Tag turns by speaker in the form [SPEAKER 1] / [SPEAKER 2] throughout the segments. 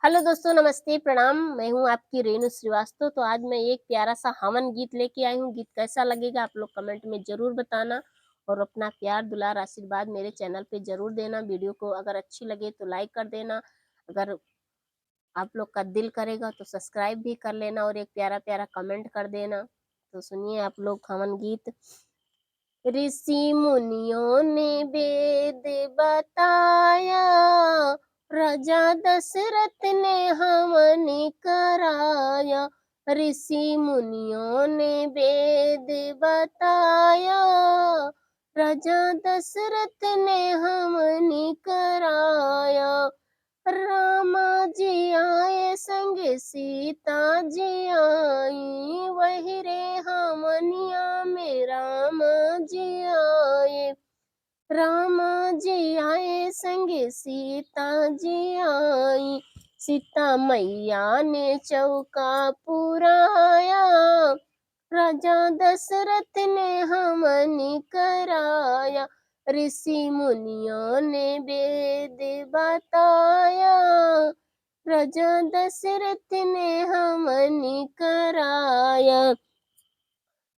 [SPEAKER 1] Hello दोस्तों, नमस्ते, प्रणाम। मैं हूँ आपकी रेणु श्रीवास्तव। तो आज मैं एक प्यारा-सा हवन गीत लेके आई हूँ। गीत कैसा लगेगा आप लोग कमेंट में ज़रूर बताना और अपना प्यार, दुलार, आशीर्वाद मेरे चैनल पे ज़रूर देना। वीडियो को अगर अच्छी लगे तो लाइक कर देना। अगर आप लोग का दिल करेगा तो सब्सक्राइब भी कर लेना और एक प्यारा-प्यारा कमेंट कर देना। तो सुनिए आप लोग हवन गीत। ऋषि मुनियों ने वेद बताया, राजा दशरथ ने हवन कराया। ऋषि मुनियों ने वेद बताया, राजा दशरथ ने हवन कराया। रामा जी आए संग सीता जी आई, वही रे हमनिया में राम जी आए। राम जी आए संग सीता जी आई, सीता मैया ने चौका पुराया। राजा दशरथ ने हवन कराया। ऋषि मुनियों ने वेद बताया, राजा दशरथ ने हवन कराया।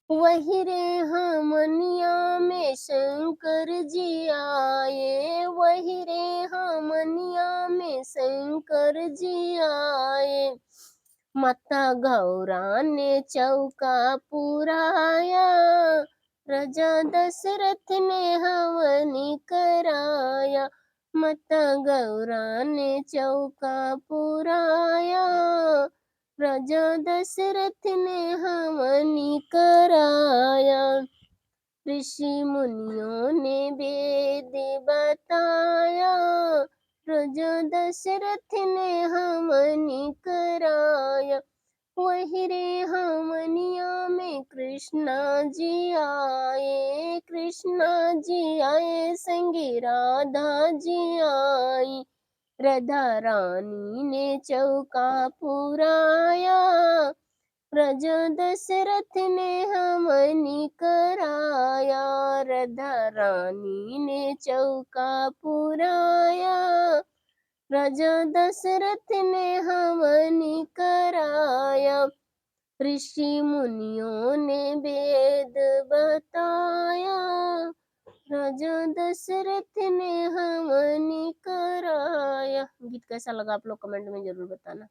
[SPEAKER 1] वही रे हमनिया में शंकर जी आए, वही रे हमनिया में शंकर जी आए। माता गौरा ने चौका पुराया, राजा दशरथ ने हवन कराया। माता गौरा ने चौका पुराया, राजा दशरथ ने हवन कराया। ऋषि मुनियों ने वेद बताया, राजा दशरथ ने हवन कराया। वही रे हमनिया में कृष्णा जी आए, कृष्णा जी आए संगे राधा जी आई। राधा रानी ने चौका पुराया, राजा दशरथ ने हवन कराया। राधा रानी ने चौका पुराया, राजा दशरथ ने हवन कराया। ऋषि मुनियों ने वेद बताया, राजा दशरथ ने हवन कराया। गीत कैसा लगा आप लोग कमेंट में जरूर बताना।